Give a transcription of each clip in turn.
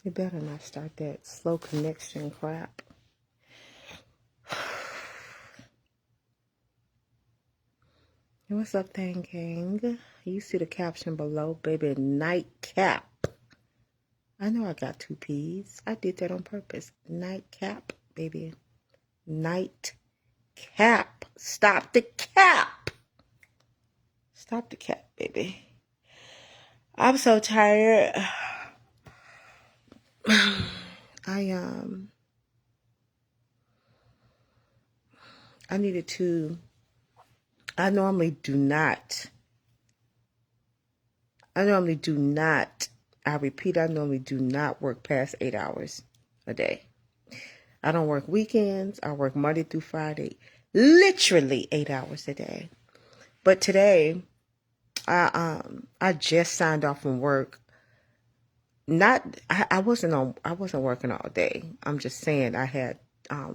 They better not start that slow connection crap. What's up, Thang Gang? You see the caption below, baby, nightcap. I know I got 2 P's. I did that on purpose. Nightcap, baby. Nightcap. Stop the cap. Stop the cap, baby. I'm so tired. I needed to. I normally do not. I repeat, I normally do not work past 8 hours a day. I don't work weekends. I work Monday through Friday, literally 8 hours a day. But today, I just signed off from work. I wasn't working all day. I'm just saying I had I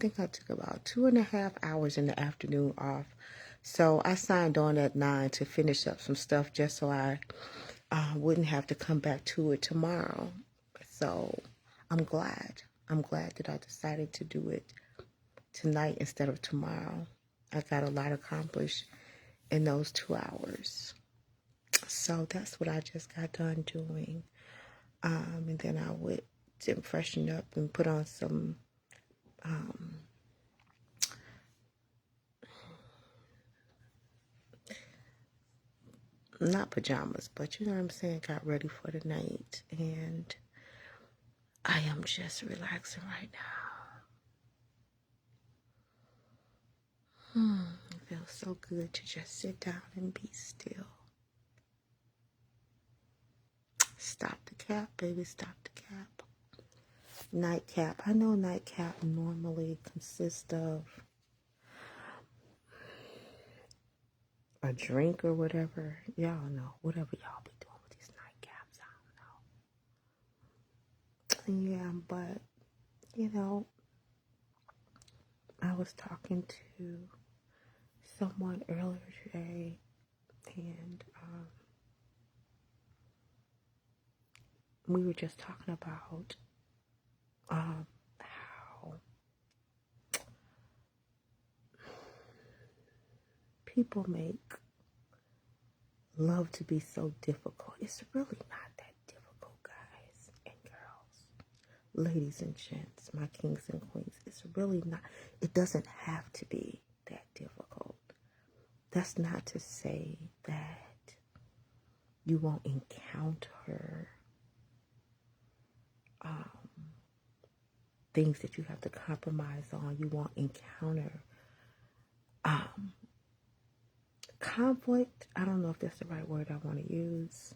think I took about 2.5 hours in the afternoon off. So I signed on at 9 to finish up some stuff just so I wouldn't have to come back to it tomorrow. So I'm glad. I'm glad that I decided to do it tonight instead of tomorrow. I got a lot accomplished in those 2 hours. So that's what I just got done doing. And then I went to freshen up and put on some not pajamas, but you know what I'm saying, got ready for the night. And I am just relaxing right now. It feels so good to just sit down and be still. Stop the cap, baby, stop the cap. Nightcap. I know nightcap normally consists of a drink or whatever. Y'all know, whatever y'all be doing with these nightcaps, I don't know. Yeah, but, you know, I was talking to someone earlier today, and we were just talking about how people make love to be so difficult. It's really not that difficult, guys and girls, ladies and gents, my kings and queens. It's really not. It doesn't have to be that difficult. That's not to say that you won't encounter things that you have to compromise on. You won't encounter conflict. I don't know if that's the right word I want to use.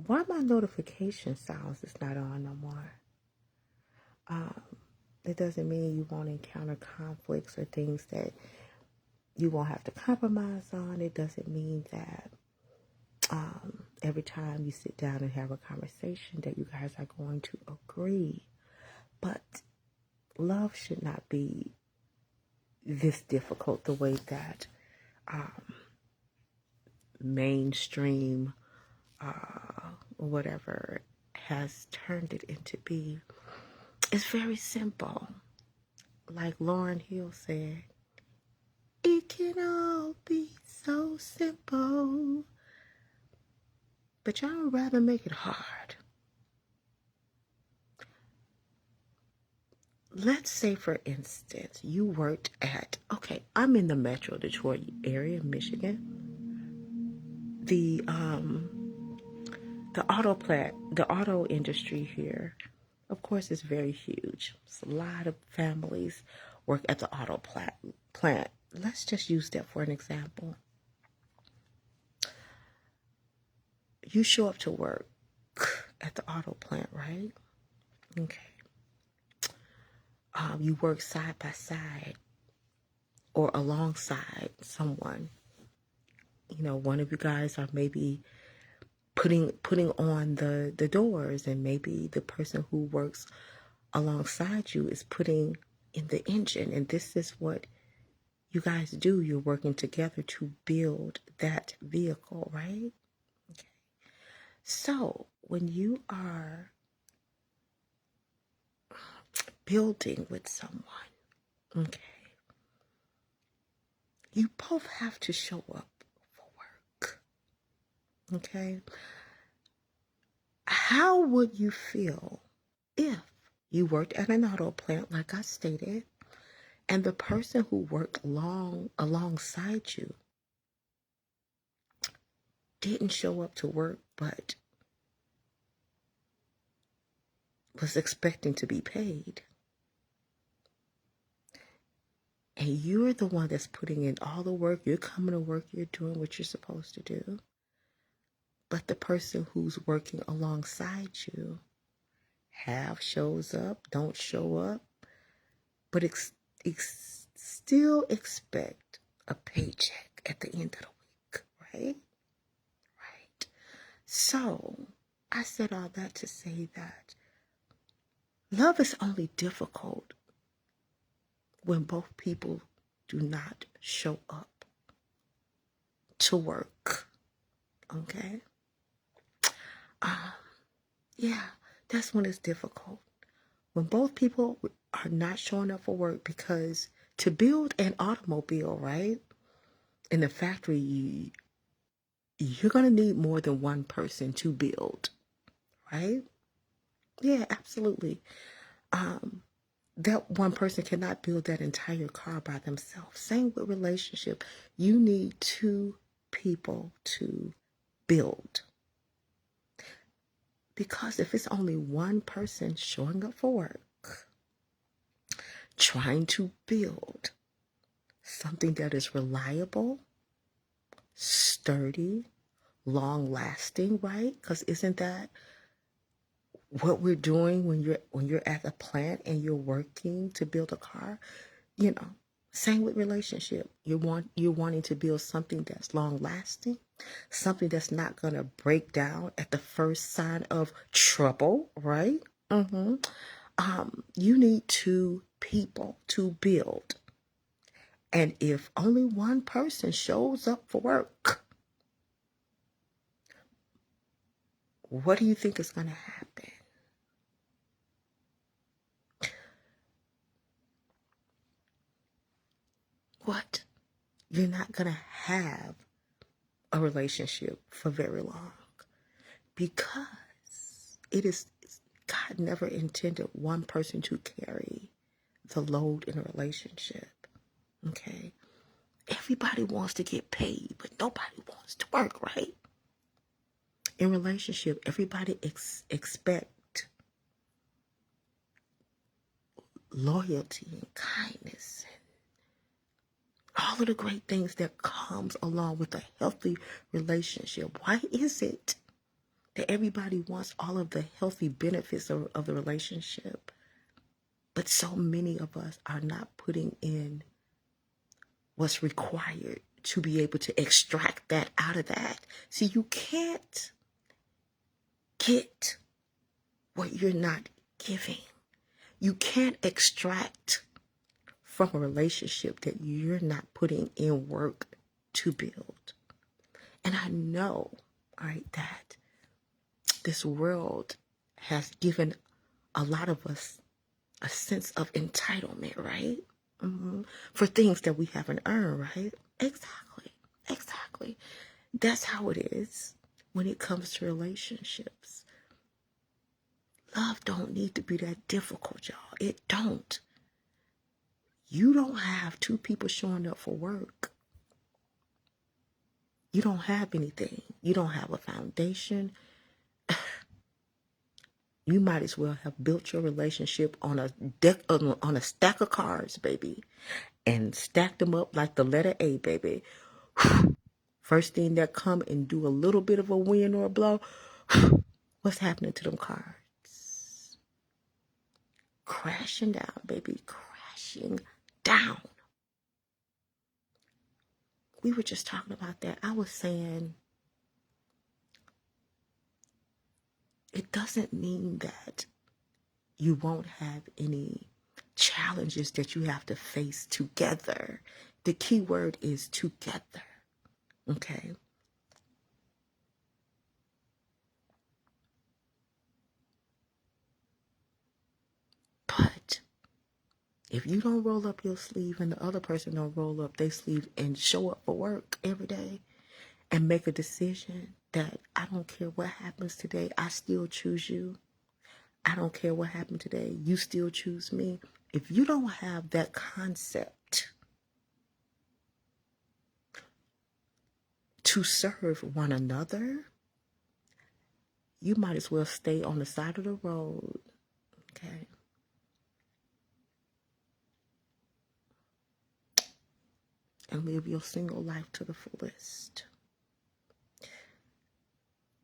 Why my notification sounds is not on no more? It doesn't mean you won't encounter conflicts or things that you won't have to compromise on. It doesn't mean that every time you sit down and have a conversation that you guys are going to agree. But love should not be this difficult the way that mainstream whatever has turned it into be. It's very simple. Like Lauryn Hill said, it can all be so simple. But y'all rather make it hard. Let's say, for instance, you worked at, I'm in the Metro Detroit area, Michigan. The auto industry here, of course, is very huge. So a lot of families work at the auto plant. Let's just use that for an example. You show up to work at the auto plant, right? Okay. You work side by side or alongside someone. You know, one of you guys are maybe putting on the doors, and maybe the person who works alongside you is putting in the engine. And this is what you guys do. You're working together to build that vehicle, right? Okay. So when you are building with someone, okay, you both have to show up for work, okay? How would you feel if you worked at an auto plant, like I stated, and the person who worked alongside you didn't show up to work but was expecting to be paid? And you're the one that's putting in all the work, you're coming to work, you're doing what you're supposed to do. But the person who's working alongside you half shows up, don't show up, but still expect a paycheck at the end of the week, right? Right. So I said all that to say that love is only difficult when both people do not show up to work. Okay? Yeah, that's when it's difficult. When both people are not showing up for work, because to build an automobile, right, in the factory, you're going to need more than one person to build, right? Yeah, absolutely. That one person cannot build that entire car by themselves. Same with relationship. You need two people to build. Because if it's only one person showing up for work, trying to build something that is reliable, sturdy, long lasting, right? Because isn't that what we're doing when you're at a plant and you're working to build a car? You know, same with relationship. You're wanting to build something that's long lasting, something that's not gonna break down at the first sign of trouble, right? You need two people to build. And if only one person shows up for work, what do you think is going to happen? What? You're not going to have a relationship for very long, because God never intended one person to carry the load in a relationship. Okay? Everybody wants to get paid, but nobody wants to work, right? In relationship, everybody expect loyalty and kindness, all of the great things that comes along with a healthy relationship. Why is it that everybody wants all of the healthy benefits of the relationship, but so many of us are not putting in what's required to be able to extract that out of that? See, you can't get what you're not giving. You can't extract from a relationship that you're not putting in work to build. And I know, all right, that this world has given a lot of us a sense of entitlement, right? For things that we haven't earned, right? Exactly. Exactly. That's how it is when it comes to relationships. Love don't need to be that difficult, y'all. It don't. You don't have two people showing up for work. You don't have anything. You don't have a foundation. You might as well have built your relationship on a stack of cards, baby, and stacked them up like the letter A, baby. First thing that come and do a little bit of a win or a blow, what's happening to them cards? Crashing down, baby, crashing down. We were just talking about that. I was saying it doesn't mean that you won't have any challenges that you have to face together. The key word is together. Okay? If you don't roll up your sleeve and the other person don't roll up their sleeve and show up for work every day and make a decision that I don't care what happens today, I still choose you. I don't care what happened today, you still choose me. If you don't have that concept to serve one another, you might as well stay on the side of the road, okay? And live your single life to the fullest.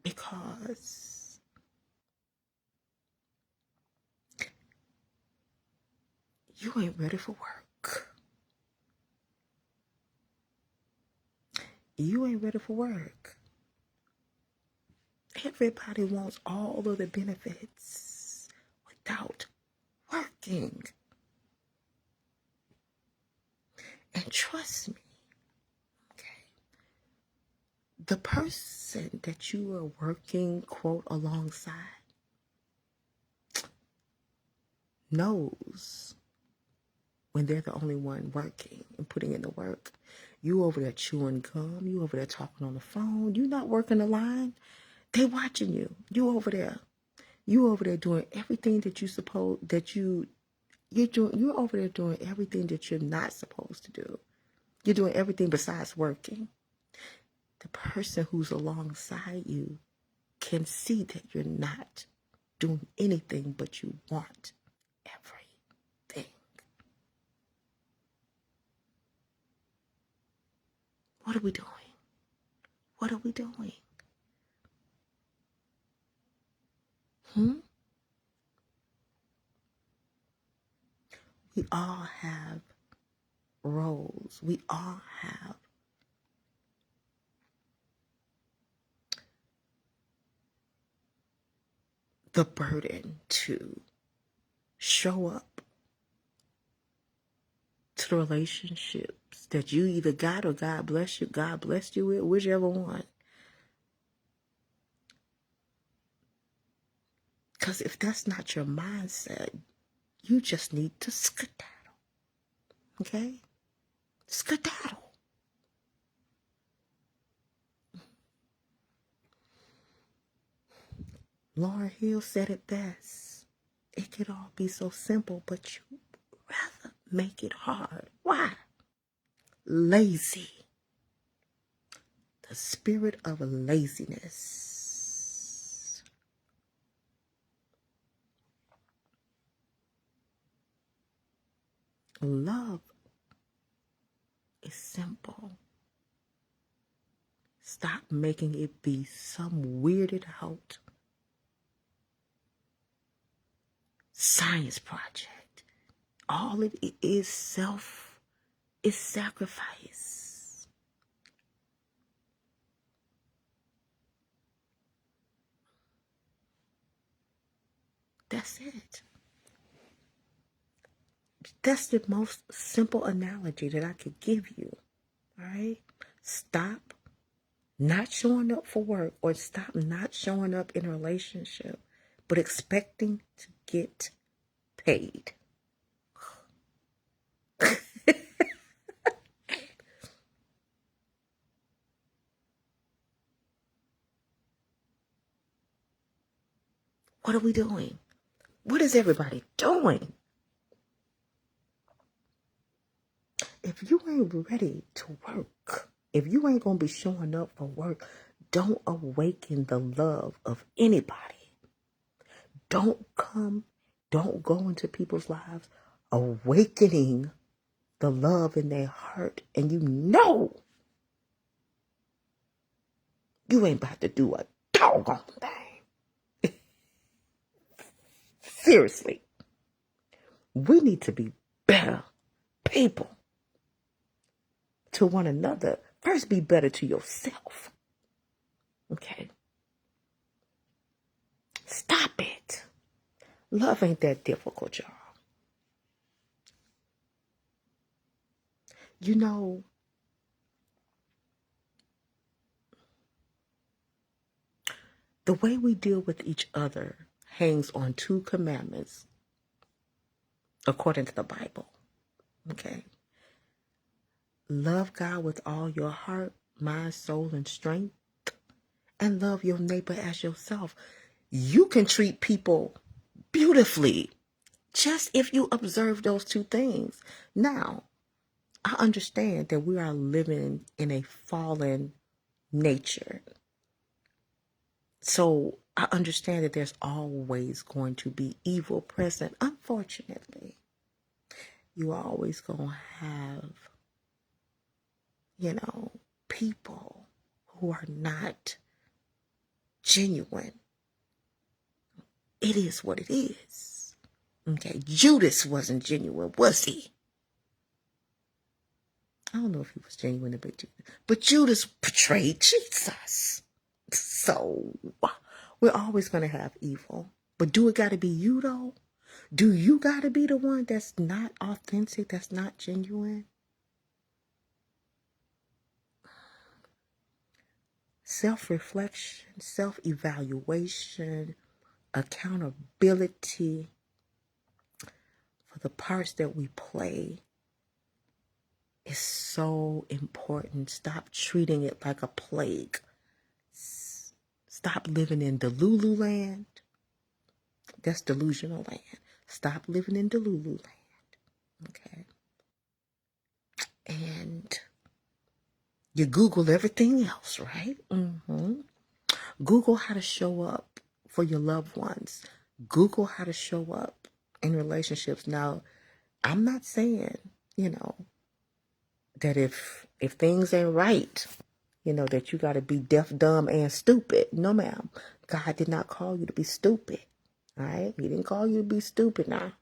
Because you ain't ready for work. You ain't ready for work. Everybody wants all of the benefits without working. And trust me, okay, the person that you are working, quote, alongside knows when they're the only one working and putting in the work. You over there chewing gum, you over there talking on the phone, you not working the line, they watching you. You over there doing everything that you're over there doing everything that you're not supposed to do. You're doing everything besides working. The person who's alongside you can see that you're not doing anything but you want everything. What are we doing? What are we doing? We all have roles. We all have the burden to show up to the relationships that you either got or God blessed you with, whichever one. Because if that's not your mindset, you just need to skedaddle. Okay? Skedaddle. Lauryn Hill said it best. It could all be so simple, but you rather make it hard. Why? Lazy. The spirit of laziness. Love is simple. Stop making it be some weirded out science project. All it is is sacrifice. That's it. That's the most simple analogy that I could give you. All right? Stop not showing up for work, or stop not showing up in a relationship, but expecting to get paid. What are we doing? What is everybody doing? If you ain't ready to work, if you ain't going to be showing up for work, don't awaken the love of anybody. Don't go into people's lives awakening the love in their heart, and you ain't about to do a doggone thing. Seriously. We need to be better people to one another. First, be better to yourself. Okay? Stop it. Love ain't that difficult, y'all. You know, the way we deal with each other hangs on 2 commandments according to the Bible. Okay. Love God with all your heart, mind, soul, and strength, and love your neighbor as yourself. You can treat people beautifully just if you observe those two things. Now, I understand that we are living in a fallen nature. So I understand that there's always going to be evil present. Unfortunately, you always going to have, people who are not genuine. It is what it is. Okay, Judas wasn't genuine, was he? I don't know if he was genuine about Judas, but Judas betrayed Jesus. So we're always going to have evil. But do it got to be you, though? Do you got to be the one that's not authentic, that's not genuine? Self-reflection, self-evaluation, accountability for the parts that we play is so important. Stop treating it like a plague. Stop living in Delulu land. That's delusional land. Stop living in Delulu land. Okay. And you Google everything else, right? Google how to show up for your loved ones. Google how to show up in relationships. Now, I'm not saying, that if things ain't right, that you got to be deaf, dumb, and stupid. No, ma'am. God did not call you to be stupid. All right? He didn't call you to be stupid now.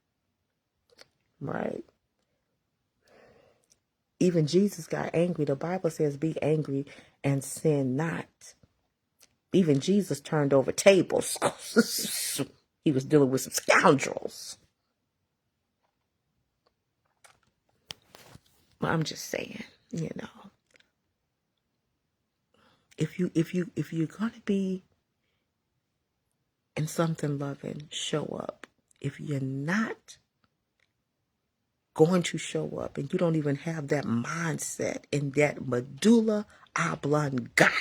Right? Even Jesus got angry. The Bible says be angry and sin not. Even Jesus turned over tables. He was dealing with some scoundrels. Well, I'm just saying, if you're gonna be in something loving, show up. If you're not going to show up and you don't even have that mindset and that medulla oblongata,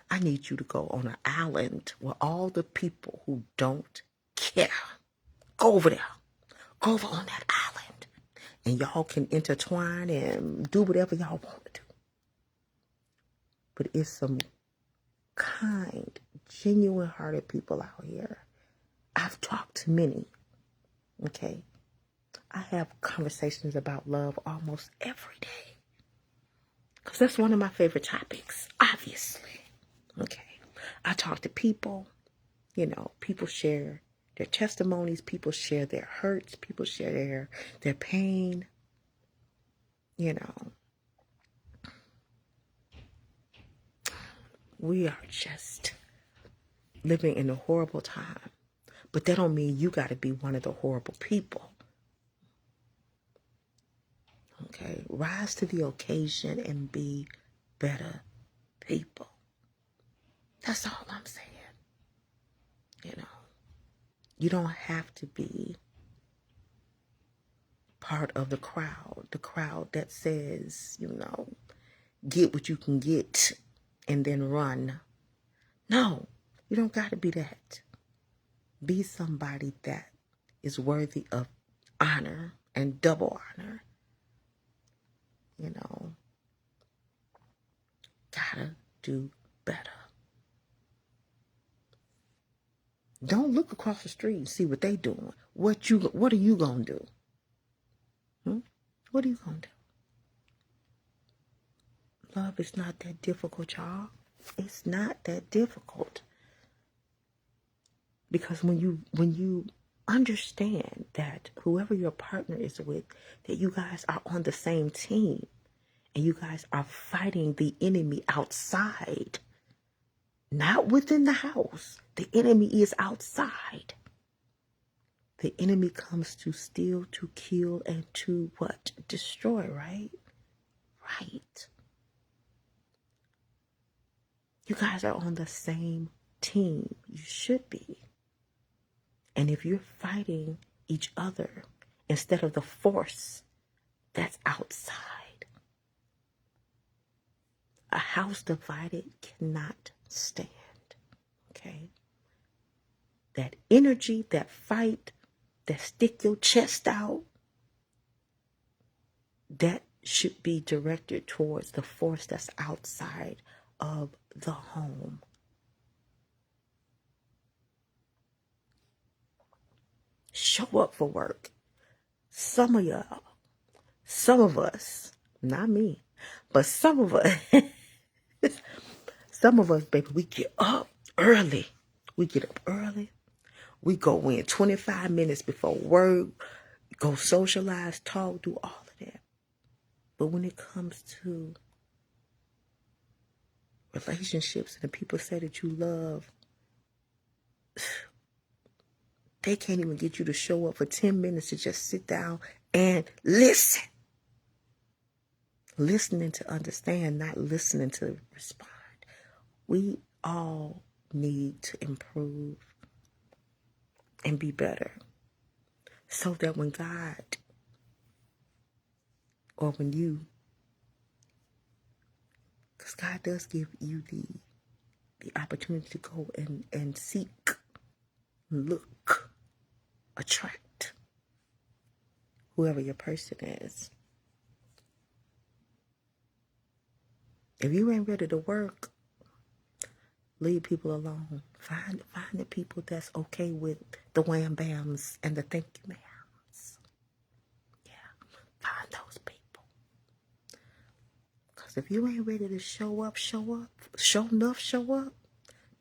I need you to go on an island where all the people who don't care, go over there. Go over on that island. And y'all can intertwine and do whatever y'all want to do. But it's some kind, genuine-hearted people out here. I've talked to many, okay? I have conversations about love almost every day. Because that's one of my favorite topics, obviously. Okay. I talk to people, people share their testimonies, people share their hurts, people share their pain, We are just living in a horrible time. But that don't mean you got to be one of the horrible people. Okay? Rise to the occasion and be better people. That's all I'm saying. You don't have to be part of the crowd that says, get what you can get and then run. No, you don't got to be that. Be somebody that is worthy of honor and double honor. Gotta do better. Don't look across the street and see what they doing. What are you gonna do? What are you gonna do? Love is not that difficult, y'all. It's not that difficult. Because when you understand that whoever your partner is with, that you guys are on the same team and you guys are fighting the enemy outside, not within the house. The enemy is outside. The enemy comes to steal, to kill, and to what? Destroy, right? Right. You guys are on the same team. You should be. And if you're fighting each other instead of the force that's outside, a house divided cannot stand. Okay? That energy, that fight, that stick your chest out, that should be directed towards the force that's outside of the home. Show up for work. Some of y'all, some of us, not me, but some of us, some of us, baby, we get up early. We get up early. We go in 25 minutes before work, go socialize, talk, do all of that. But when it comes to relationships and the people say that you love, they can't even get you to show up for 10 minutes to just sit down and listen. Listening to understand, not listening to respond. We all need to improve and be better so that when God or when you, because God does give you the opportunity to go and seek, look, attract whoever your person is. If you ain't ready to work, leave people alone. Find the people that's okay with the wham bams and the thank you ma'ams. Yeah, find those people. Because if you ain't ready to show up, show up.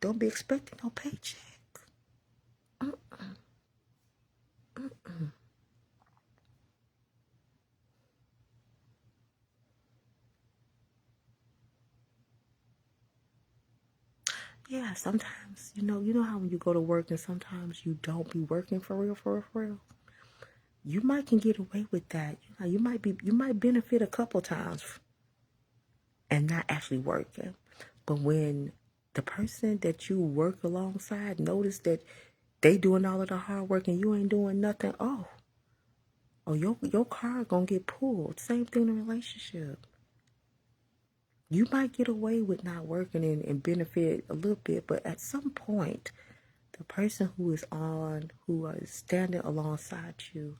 Don't be expecting no paycheck. Yeah, sometimes, you know how when you go to work and sometimes you don't be working for real. You might can get away with that. You might benefit a couple times and not actually working. But when the person that you work alongside notice that they doing all of the hard work and you ain't doing nothing, your car gonna get pulled. Same thing in a relationship. You might get away with not working and benefit a little bit, but at some point, the person who is standing alongside you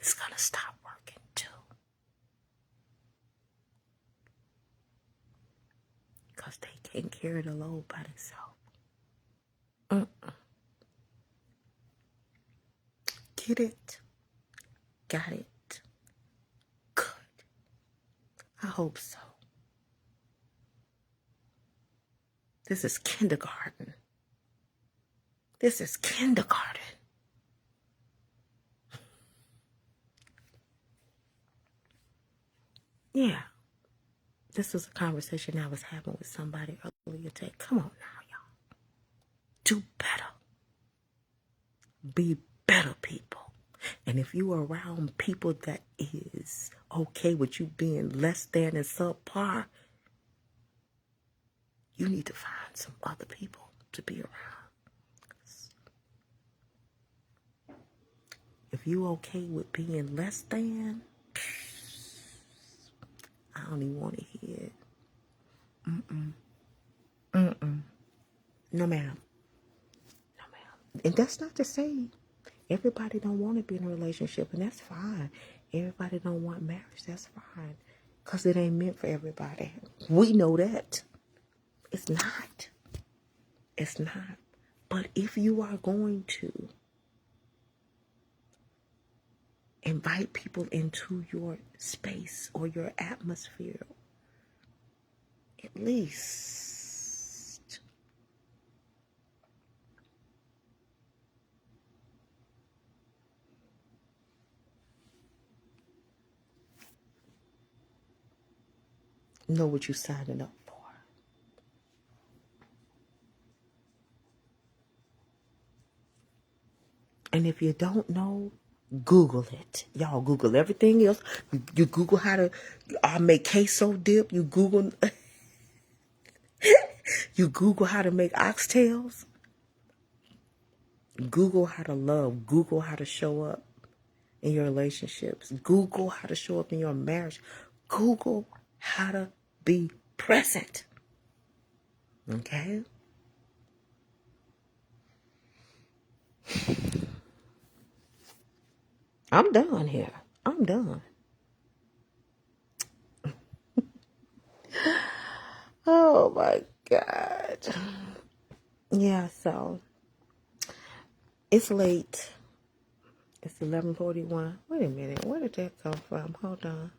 is gonna stop working too. Because they can't carry the load by themselves. Get it? Got it? Good. I hope so. This is kindergarten. Yeah. This was a conversation I was having with somebody earlier today. Come on now, y'all. Do better. Be better people. And if you are around people that is okay with you being less than and subpar, you need to find some other people to be around. If you okay with being less than, I don't even want to hear it. No, ma'am. And that's not to say everybody don't want to be in a relationship, and that's fine. Everybody don't want marriage, that's fine. Because it ain't meant for everybody. We know that. It's not. It's not. But if you are going to invite people into your space or your atmosphere, at least know what you're signing up for. And if you don't know, Google it. Y'all Google everything else. You Google how to make queso dip. You Google how to make oxtails. Google how to love. Google how to show up in your relationships. Google how to show up in your marriage. Google how to be present. Okay? I'm done here. I'm done. Oh my God. Yeah, so it's late. It's 11:41. Wait a minute. Where did that come from? Hold on.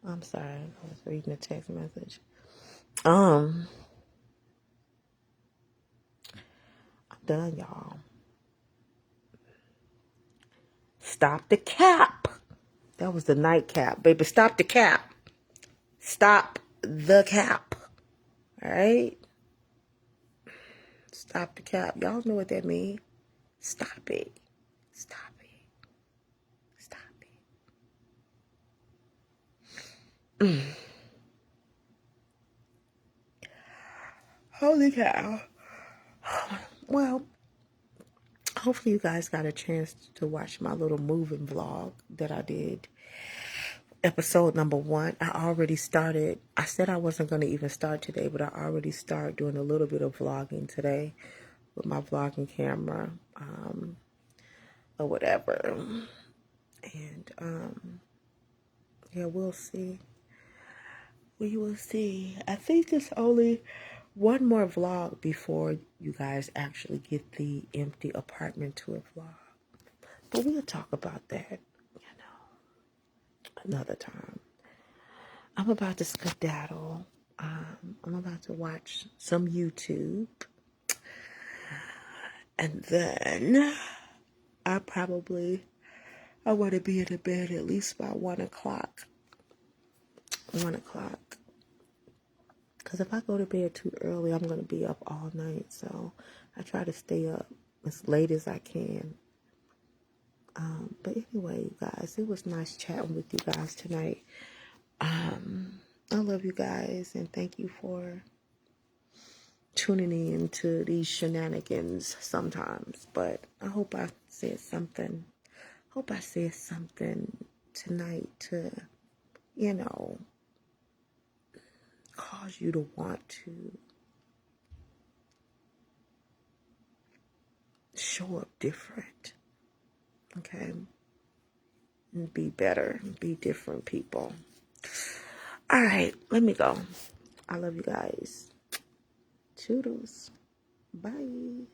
I'm sorry. I was reading a text message. I'm done, y'all. Stop the cap. That was the nightcap, baby. Stop the cap. Stop the cap. All right? Stop the cap. Y'all know what that means. Stop it. Stop it. Stop it. Holy cow. Well, hopefully you guys got a chance to watch my little moving vlog that I did. Episode number 1. I already started. I said I wasn't going to even start today, but I already started doing a little bit of vlogging today with my vlogging camera, or whatever. And yeah, we'll see. We will see. I think it's only one more vlog before you guys actually get the empty apartment tour vlog. But we'll talk about that, another time. I'm about to skedaddle. I'm about to watch some YouTube. And then I want to be in the bed at least by 1 o'clock. 1 o'clock. Because if I go to bed too early, I'm going to be up all night. So I try to stay up as late as I can. But anyway, you guys, it was nice chatting with you guys tonight. I love you guys, and thank you for tuning in to these shenanigans sometimes. But I hope I said something. Hope I said something tonight to, cause you to want to show up different. Okay? And be better. Be different people. All right, let me go. I love you guys. Toodles. Bye.